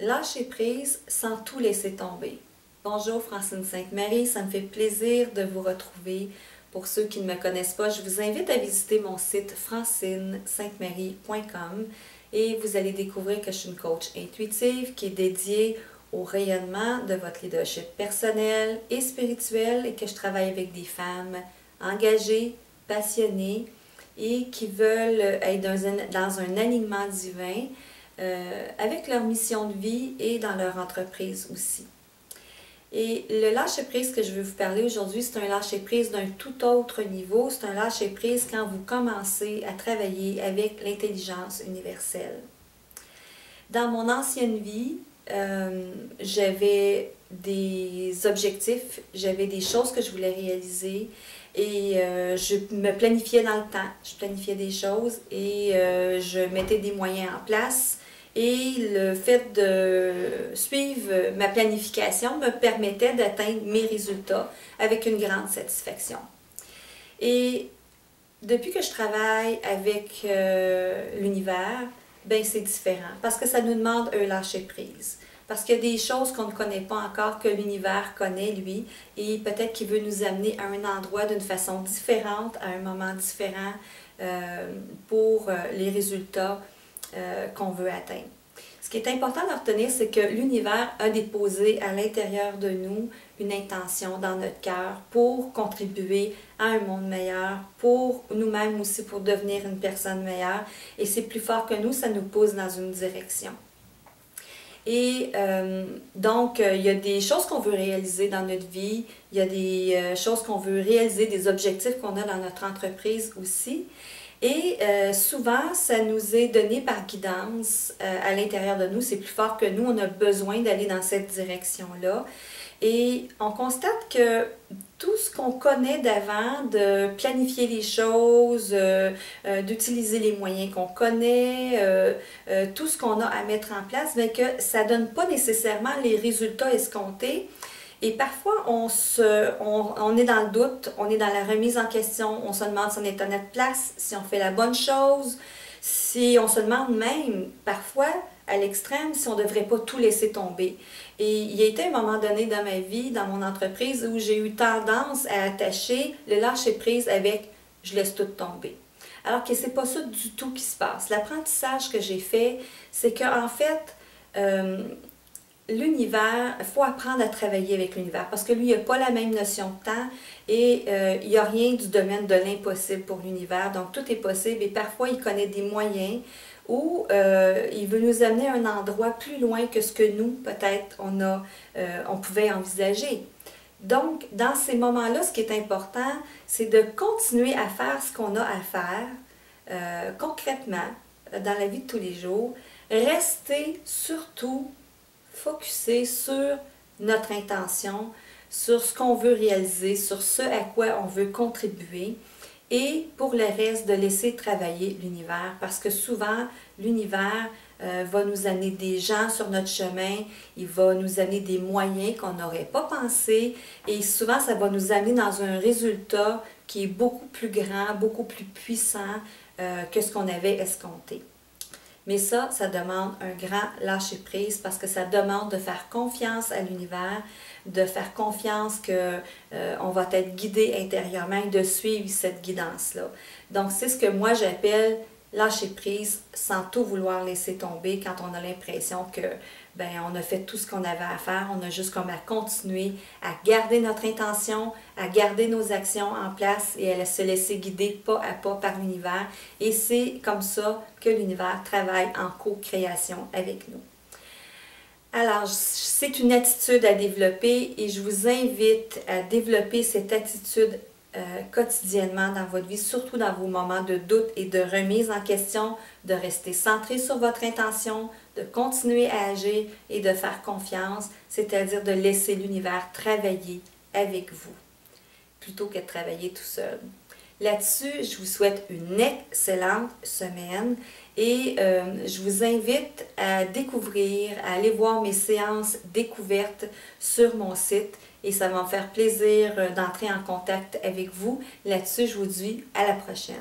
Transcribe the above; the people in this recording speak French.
Lâcher prise sans tout laisser tomber. Bonjour Francine Sainte-Marie, ça me fait plaisir de vous retrouver. Pour ceux qui ne me connaissent pas, je vous invite à visiter mon site francinesaintemarie.com et vous allez découvrir que je suis une coach intuitive qui est dédiée au rayonnement de votre leadership personnel et spirituel et que je travaille avec des femmes engagées, passionnées et qui veulent être dans un alignement divin avec leur mission de vie et dans leur entreprise aussi. Et le lâcher-prise que je vais vous parler aujourd'hui, c'est un lâcher-prise d'un tout autre niveau. C'est un lâcher-prise quand vous commencez à travailler avec l'intelligence universelle. Dans mon ancienne vie, j'avais des objectifs, j'avais des choses que je voulais réaliser et je me planifiais dans le temps. Je planifiais des choses et je mettais des moyens en place. Et le fait de suivre ma planification me permettait d'atteindre mes résultats avec une grande satisfaction. Et depuis que je travaille avec l'univers, ben c'est différent parce que ça nous demande un lâcher-prise. Parce qu'il y a des choses qu'on ne connaît pas encore, que l'univers connaît, lui, et peut-être qu'il veut nous amener à un endroit d'une façon différente, à un moment différent pour les résultats qu'on veut atteindre. Ce qui est important de retenir, c'est que l'univers a déposé à l'intérieur de nous une intention dans notre cœur pour contribuer à un monde meilleur, pour nous-mêmes aussi, pour devenir une personne meilleure. Et c'est plus fort que nous, ça nous pousse dans une direction. Et donc, il y a des choses qu'on veut réaliser dans notre vie, il y a des choses qu'on veut réaliser, des objectifs qu'on a dans notre entreprise aussi. Et souvent, ça nous est donné par guidance à l'intérieur de nous. C'est plus fort que nous. On a besoin d'aller dans cette direction-là. Et on constate que tout ce qu'on connaît d'avant, de planifier les choses, d'utiliser les moyens qu'on connaît, tout ce qu'on a à mettre en place, mais que ça ne donne pas nécessairement les résultats escomptés. Et parfois, on est dans le doute, on est dans la remise en question, on se demande si on est à notre place, si on fait la bonne chose, si on se demande même, parfois, à l'extrême, si on ne devrait pas tout laisser tomber. Et il y a été un moment donné dans ma vie, dans mon entreprise, où j'ai eu tendance à attacher le lâcher-prise avec « je laisse tout tomber ». Alors que ce n'est pas ça du tout qui se passe. L'apprentissage que j'ai fait, c'est qu'en fait, l'univers, il faut apprendre à travailler avec l'univers parce que lui, il n'a pas la même notion de temps et il n'y a rien du domaine de l'impossible pour l'univers. Donc, tout est possible et parfois, il connaît des moyens où il veut nous amener à un endroit plus loin que ce que nous, peut-être, on pouvait envisager. Donc, dans ces moments-là, ce qui est important, c'est de continuer à faire ce qu'on a à faire concrètement dans la vie de tous les jours. Rester surtout focusser sur notre intention, sur ce qu'on veut réaliser, sur ce à quoi on veut contribuer et pour le reste de laisser travailler l'univers parce que souvent l'univers va nous amener des gens sur notre chemin, il va nous amener des moyens qu'on n'aurait pas pensé et souvent ça va nous amener dans un résultat qui est beaucoup plus grand, beaucoup plus puissant que ce qu'on avait escompté. Mais ça demande un grand lâcher-prise parce que ça demande de faire confiance à l'univers, de faire confiance qu'on va être guidé intérieurement et de suivre cette guidance-là. Donc, c'est ce que moi j'appelle lâcher-prise sans tout vouloir laisser tomber quand on a l'impression que on a fait tout ce qu'on avait à faire, on a juste comme à continuer à garder notre intention, à garder nos actions en place et à se laisser guider pas à pas par l'univers. Et c'est comme ça que l'univers travaille en co-création avec nous. Alors, c'est une attitude à développer et je vous invite à développer cette attitude quotidiennement dans votre vie, surtout dans vos moments de doute et de remise en question, de rester centré sur votre intention, de continuer à agir et de faire confiance, c'est-à-dire de laisser l'univers travailler avec vous, plutôt que de travailler tout seul. Là-dessus, je vous souhaite une excellente semaine et je vous invite à découvrir, à aller voir mes séances découvertes sur mon site et ça va me faire plaisir d'entrer en contact avec vous. Là-dessus, je vous dis à la prochaine.